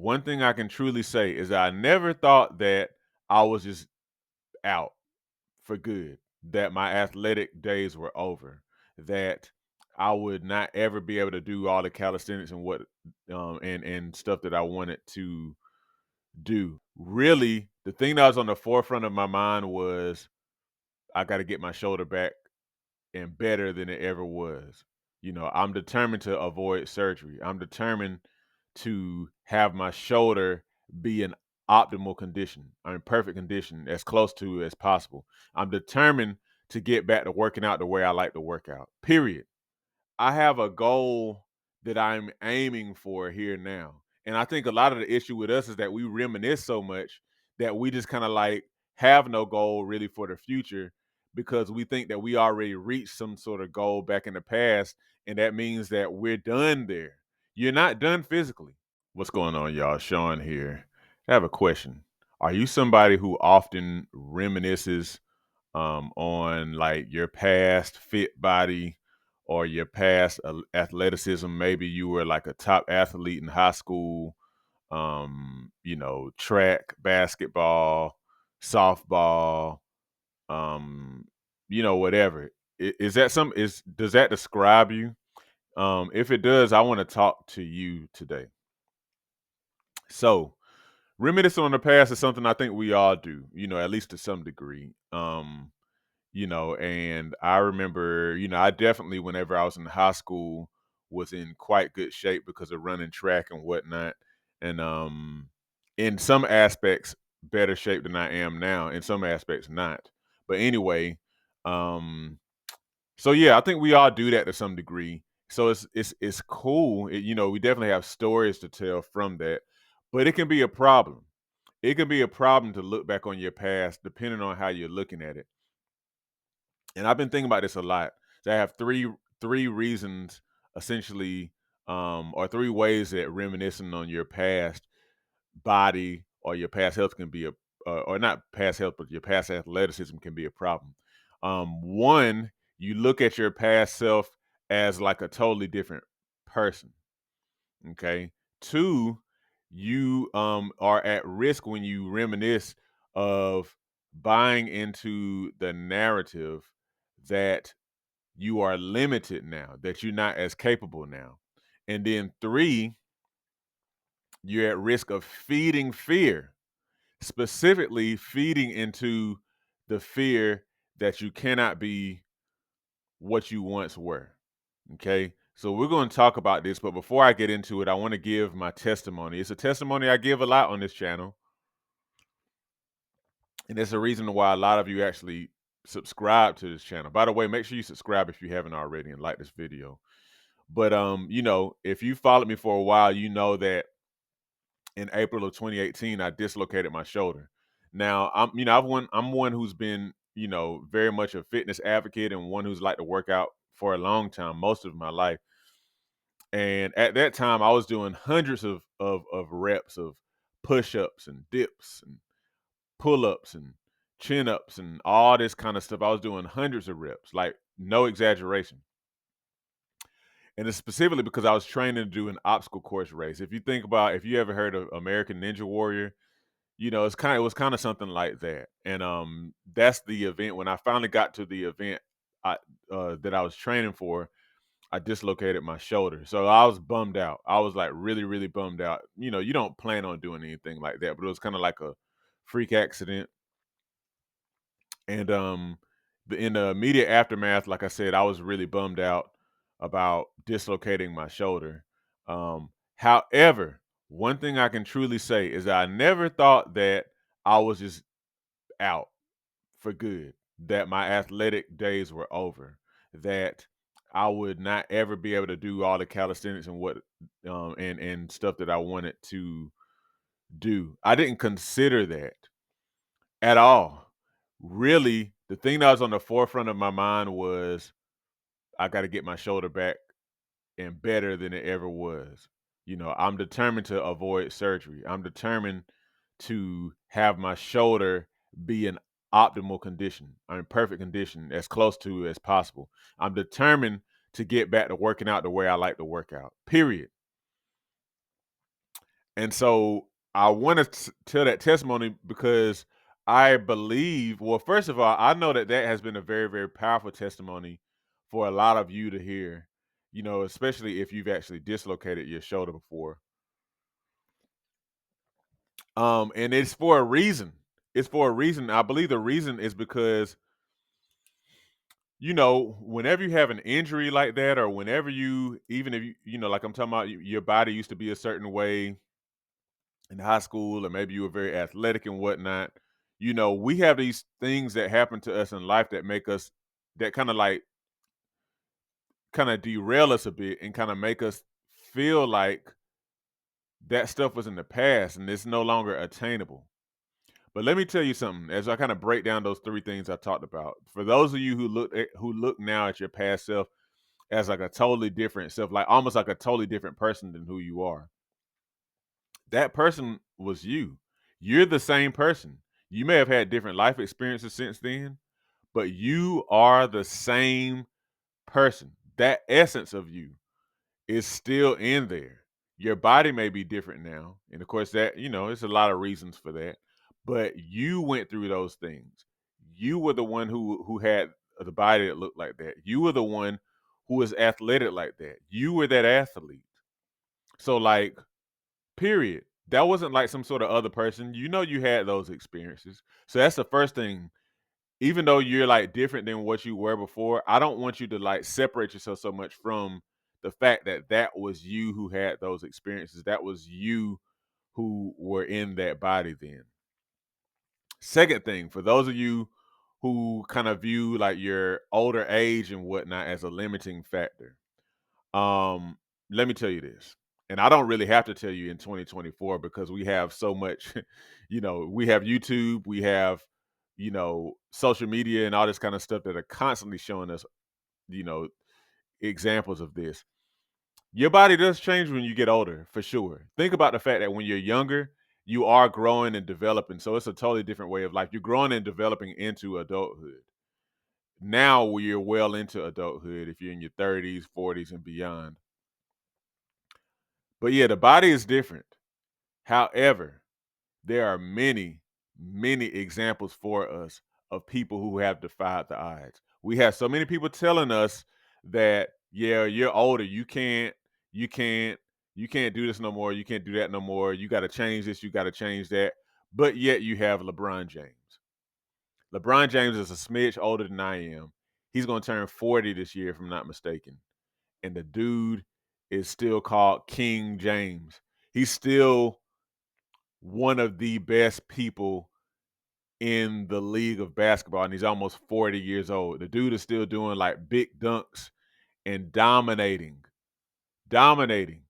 one thing I can truly say is that I never thought that I was just out for good, that my athletic days were over, that I would not ever be able to do all the calisthenics and and stuff that I wanted to do. Really, the thing that was on the forefront of my mind was I got to get my shoulder back and better than it ever was. I'm determined to avoid surgery. I'm determined to have my shoulder be in optimal condition. I'm in perfect condition, as close to as possible. I'm determined to get back to working out the way I like to work out. Period. I have a goal that I'm aiming for here now. And I think a lot of the issue with us is that we reminisce so much that we just kind of like have no goal really for the future because we think that we already reached some sort of goal back in the past. And that means that we're done there. You're not done physically. What's going on, y'all? Sean here. I have a question. Are you somebody who often reminisces on like your past fit body or your past athleticism? Maybe you were like a top athlete in high school, track, basketball, softball, um, whatever. Is that some is does that describe you? If it does, I want to talk to you today. So, reminiscing on the past is something I think we all do, at least to some degree. And I remember, I definitely, whenever I was in high school, was in quite good shape because of running track and whatnot. And in some aspects, better shape than I am now, in some aspects, not. But anyway, um, so yeah, I think we all do that to some degree. So it's cool. We definitely have stories to tell from that, but it can be a problem. It can be a problem to look back on your past, depending on how you're looking at it. And I've been thinking about this a lot. So I have three reasons, essentially, or three ways that reminiscing on your past body or your past health can be or not past health, but your past athleticism can be a problem. One, you look at your past self as like a totally different person. Okay. Two, you are at risk when you reminisce of buying into the narrative that you are limited now, that you're not as capable now. And then three, you're at risk of feeding fear, specifically feeding into the fear that you cannot be what you once were. Okay. So we're going to talk about this, but before I get into it, I want to give my testimony. It's a testimony I give a lot on this channel. And it's the reason why a lot of you actually subscribe to this channel. By the way, make sure you subscribe if you haven't already and like this video. But if you followed me for a while, you know that in April of 2018, I dislocated my shoulder. Now I'm one who's been, very much a fitness advocate and one who's liked to work out for a long time, most of my life. And at that time, I was doing hundreds of reps of push-ups and dips and pull-ups and chin-ups and all this kind of stuff. I was doing hundreds of reps, like no exaggeration. And it's specifically because I was training to do an obstacle course race. If you ever heard of American Ninja Warrior, it was kind of something like that. And that's the event. When I finally got to the event that I was training for, I dislocated my shoulder. So I was bummed out. I was like really, really bummed out. You don't plan on doing anything like that, but it was kind of like a freak accident. And in the immediate aftermath, like I said, I was really bummed out about dislocating my shoulder. However, one thing I can truly say is that I never thought that I was just out for good, that my athletic days were over, that I would not ever be able to do all the calisthenics and and stuff that I wanted to do. I didn't consider that at all. Really, the thing that was on the forefront of my mind was I got to get my shoulder back and better than it ever was. I'm determined to avoid surgery. I'm determined to have my shoulder be in optimal condition. I'm in perfect condition, as close to as possible. I'm determined to get back to working out the way I like to work out. Period. And so I want to tell that testimony because I believe, well, first of all, I know that that has been a very, very powerful testimony for a lot of you to hear, especially if you've actually dislocated your shoulder before. And it's for a reason. It's for a reason. I believe the reason is because, whenever you have an injury like that, or whenever even if like I'm talking about, your body used to be a certain way in high school, or maybe you were very athletic and whatnot. We have these things that happen to us in life that make us, that kind of derail us a bit and kind of make us feel like that stuff was in the past and it's no longer attainable. But let me tell you something, as I kind of break down those three things I talked about. For those of you who look now at your past self as like a totally different self, like almost like a totally different person than who you are, that person was you. You're the same person. You may have had different life experiences since then, but you are the same person. That essence of you is still in there. Your body may be different now. And of course, that, there's a lot of reasons for that. But you went through those things. You were the one who had the body that looked like that. You were the one who was athletic like that. You were that athlete. So, like, period. That wasn't like some sort of other person. You had those experiences. So that's the first thing. Even though you're like different than what you were before, I don't want you to like separate yourself so much from the fact that that was you who had those experiences. That was you who were in that body then. Second thing, for those of you who kind of view like your older age and whatnot as a limiting factor, um, let me tell you this, and I don't really have to tell you in 2024 because we have so much, we have YouTube, we have, social media and all this kind of stuff that are constantly showing us, you know, examples of this. Your body does change when you get older, for sure. Think about the fact that when you're younger, you are growing and developing. So it's a totally different way of life. You're growing and developing into adulthood. Now you're well into adulthood if you're in your 30s, 40s, and beyond. But yeah, the body is different. However, there are many, many examples for us of people who have defied the odds. We have so many people telling us that, yeah, you're older, you can't, you can't do this no more, you can't do that no more, you got to change this, you got to change that. But yet you have LeBron James. LeBron James is a smidge older than I am. He's going to turn 40 this year, if I'm not mistaken. And the dude is still called King James. He's still one of the best people in the league of basketball, and he's almost 40 years old. The dude is still doing like big dunks and dominating. Dominating.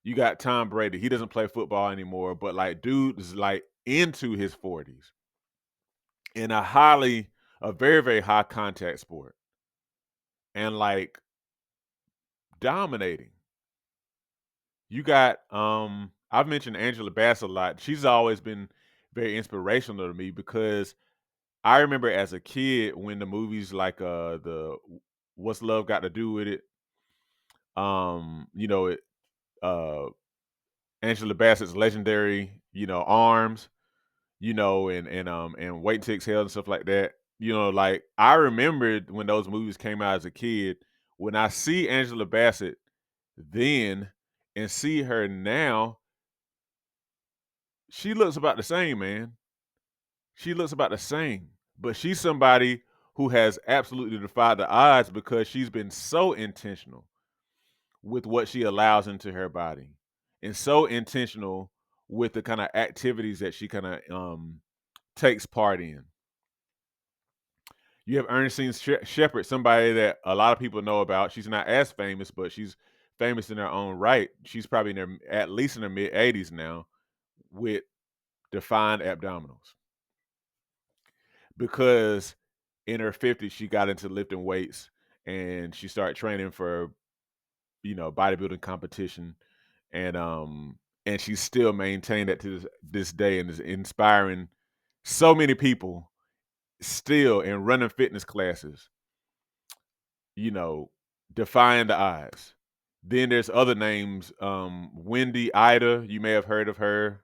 You got Tom Brady. He doesn't play football anymore, but like dude is like into his 40s in a very, very high contact sport and like dominating. You got I've mentioned Angela Bassett a lot. She's always been very inspirational to me because I remember as a kid when the movies like the What's Love Got to Do with It, it uh Angela Bassett's legendary, arms, and Wait Till Exhale and stuff like that. Like I remembered when those movies came out as a kid, when I see Angela Bassett then and see her now, she looks about the same, man. She looks about the same. But she's somebody who has absolutely defied the odds because she's been so intentional with what she allows into her body and so intentional with the kind of activities that she kind of takes part in. You have Ernestine Shepherd, somebody that a lot of people know about. She's not as famous, but she's famous in her own right. She's probably at least in her mid 80s now with defined abdominals because in her 50s she got into lifting weights and she started training for bodybuilding competition and she's still maintained that to this day and is inspiring so many people still in running fitness classes, you know defying the odds. Then there's other names, Wendy Ida, you may have heard of her.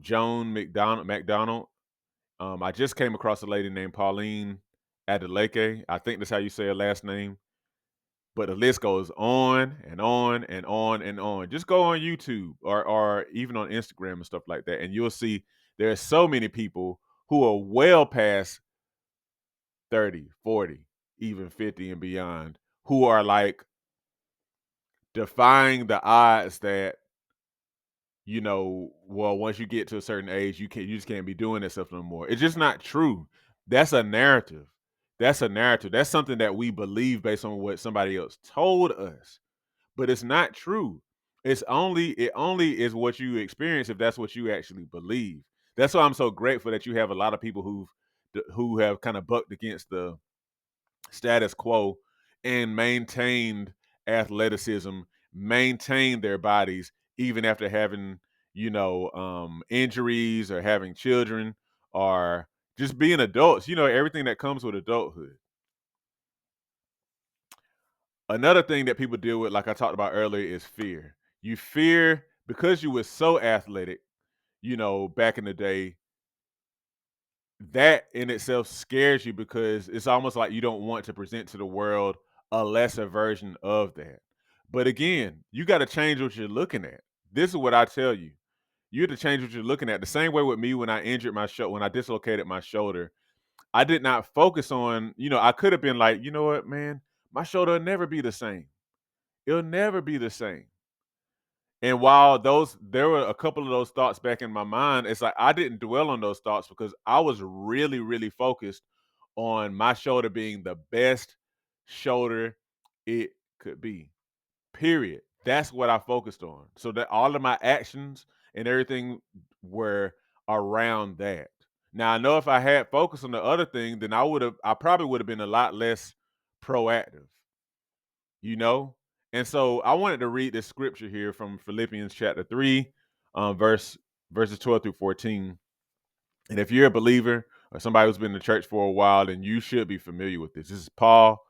Joan McDonald. I just came across a lady named Pauline Adeleke. I think that's how you say her last name. But the list goes on and on and on and on. Just go on YouTube or even on Instagram and stuff like that, and you'll see there's so many people who are well past 30, 40, even 50 and beyond, who are like defying the odds that, well, once you get to a certain age, you just can't be doing that stuff no more. It's just not true. That's a narrative. That's a narrative. That's something that we believe based on what somebody else told us. But it's not true. It only is what you experience if that's what you actually believe. That's why I'm so grateful that you have a lot of people who have kind of bucked against the status quo and maintained athleticism, maintained their bodies even after having, injuries or having children or just being adults, everything that comes with adulthood. Another thing that people deal with, like I talked about earlier, is fear. You fear because you were so athletic, back in the day, that in itself scares you because it's almost like you don't want to present to the world a lesser version of that. But again, you got to change what you're looking at. This is what I tell you. You have to change what you're looking at. The same way with me when I injured my shoulder, when I dislocated my shoulder, I did not focus on, I could have been like, you know what, man, my shoulder will never be the same. It'll never be the same. And while there were a couple of those thoughts back in my mind, it's like I didn't dwell on those thoughts because I was really, really focused on my shoulder being the best shoulder it could be. Period. That's what I focused on. So that all of my actions and everything were around that. Now I know if I had focused on the other thing, then I probably would have been a lot less proactive, you know? And so I wanted to read this scripture here from Philippians chapter 3, verses 12 through 14. And if you're a believer or somebody who's been in the church for a while, then you should be familiar with this. This is Paul,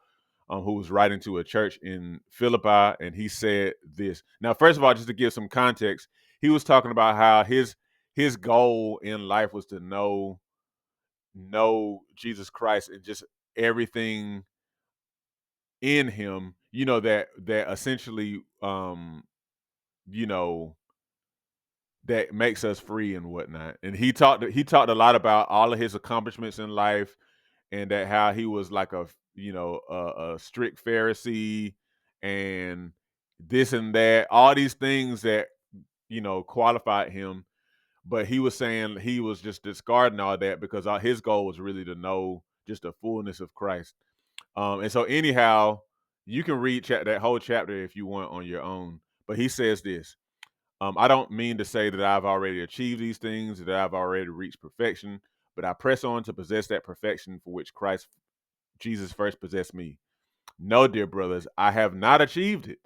who was writing to a church in Philippi, and he said this. Now, first of all, just to give some context, he was talking about how his goal in life was to know Jesus Christ and just everything in him, that essentially, you know, that makes us free and whatnot. And he talked a lot about all of his accomplishments in life and that how he was like a strict Pharisee and this and that, all these things that qualified him. But he was saying he was just discarding all that because his goal was really to know just the fullness of Christ. And so, anyhow, you can read that whole chapter if you want on your own. But he says this. I don't mean to say that I've already achieved these things, that I've already reached perfection, but I press on to possess that perfection for which Christ Jesus first possessed me. No, dear brothers, I have not achieved it,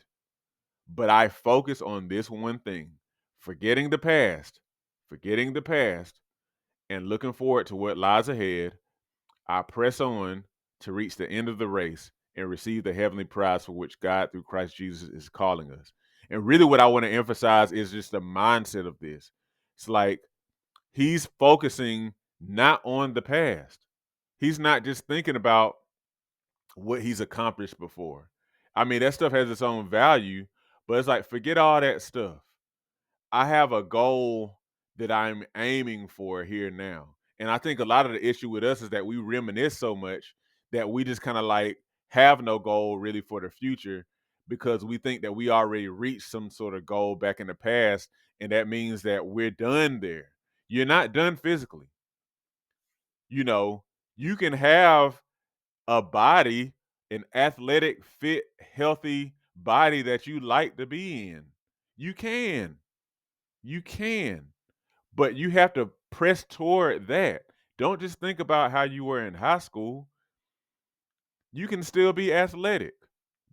but I focus on this one thing, forgetting forgetting the past, and looking forward to what lies ahead. I press on to reach the end of the race and receive the heavenly prize for which God, through Christ Jesus, is calling us. And really, what I want to emphasize is just the mindset of this. It's like he's focusing not on the past. He's not just thinking about what he's accomplished before. I mean, that stuff has its own value, but it's like, forget all that stuff. I have a goal that I'm aiming for here now. And I think a lot of the issue with us is that we reminisce so much that we just kind of like have no goal really for the future because we think that we already reached some sort of goal back in the past. And that means that we're done there. You're not done physically. You know, you can have a body, an athletic, fit, healthy body that you like to be in. You can. You can. But you have to press toward that. Don't just think about how you were in high school. You can still be athletic.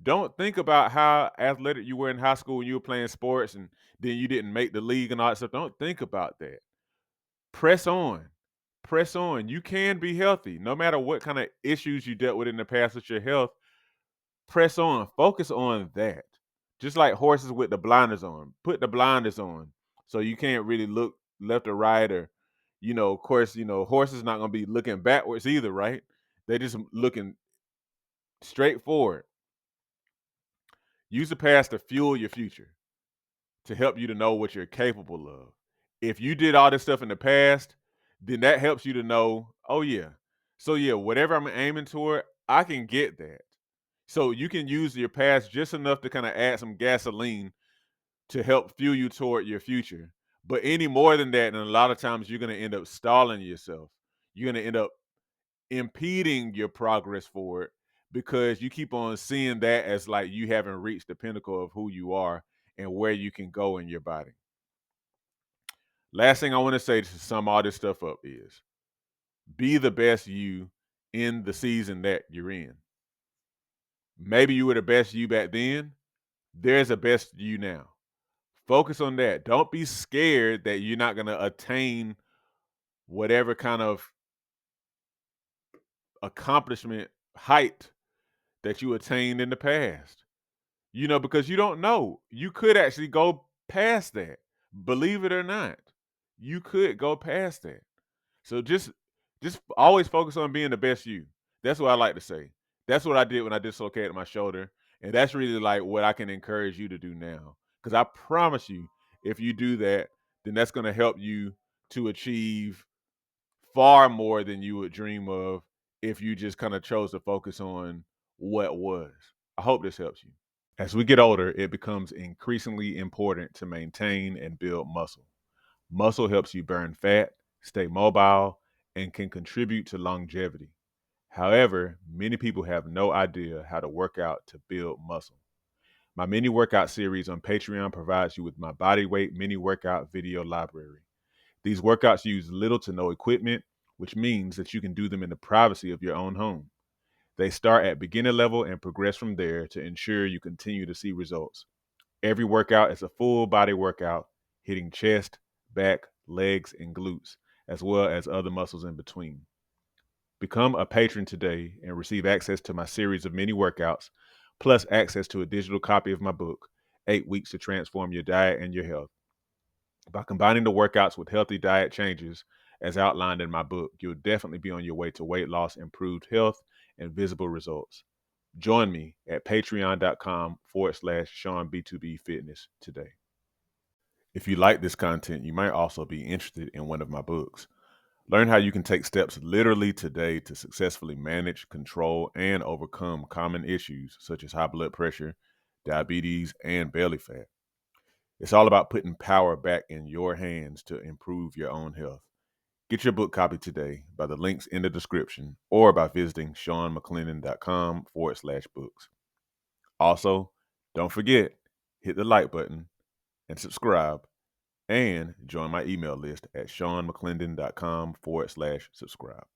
Don't think about how athletic you were in high school when you were playing sports and then you didn't make the league and all that stuff. Don't think about that. Press on. Press on. You can be healthy. No matter what kind of issues you dealt with in the past with your health, press on. Focus on that. Just like horses with the blinders on. Put the blinders on so you can't really look left or right, or, of course, horses not gonna be looking backwards either, right? They just looking straight forward. Use the past to fuel your future, to help you to know what you're capable of. If you did all this stuff in the past, then that helps you to know, oh yeah. So yeah, whatever I'm aiming toward, I can get that. So you can use your past just enough to kind of add some gasoline to help fuel you toward your future. But any more than that, and a lot of times you're going to end up stalling yourself. You're going to end up impeding your progress forward because you keep on seeing that as like you haven't reached the pinnacle of who you are and where you can go in your body. Last thing I want to say to sum all this stuff up is be the best you in the season that you're in. Maybe you were the best you back then. There's a best you now. Focus on that. Don't be scared that you're not going to attain whatever kind of accomplishment height that you attained in the past. Because you don't know. You could actually go past that. Believe it or not, you could go past that. So just always focus on being the best you. That's what I like to say. That's what I did when I dislocated my shoulder. And that's really like what I can encourage you to do now. Because I promise you, if you do that, then that's going to help you to achieve far more than you would dream of if you just kind of chose to focus on what was. I hope this helps you. As we get older, it becomes increasingly important to maintain and build muscle. Muscle helps you burn fat, stay mobile, and can contribute to longevity. However, many people have no idea how to work out to build muscle. My mini workout series on Patreon provides you with my body weight mini workout video library. These workouts use little to no equipment, which means that you can do them in the privacy of your own home. They start at beginner level and progress from there to ensure you continue to see results. Every workout is a full body workout, hitting chest, back, legs, and glutes, as well as other muscles in between. Become a patron today and receive access to my series of mini workouts, plus access to a digital copy of my book, 8 Weeks to Transform Your Diet and Your Health. By combining the workouts with healthy diet changes, as outlined in my book, you'll definitely be on your way to weight loss, improved health, and visible results. Join me at patreon.com/SeanB2B Fitness today. If you like this content, you might also be interested in one of my books. Learn how you can take steps literally today to successfully manage, control, and overcome common issues such as high blood pressure, diabetes, and belly fat. It's all about putting power back in your hands to improve your own health. Get your book copy today by the links in the description or by visiting SeanMcClennan.com/books. Also, don't forget, hit the like button and subscribe, and join my email list at SeanMcClendon.com/subscribe.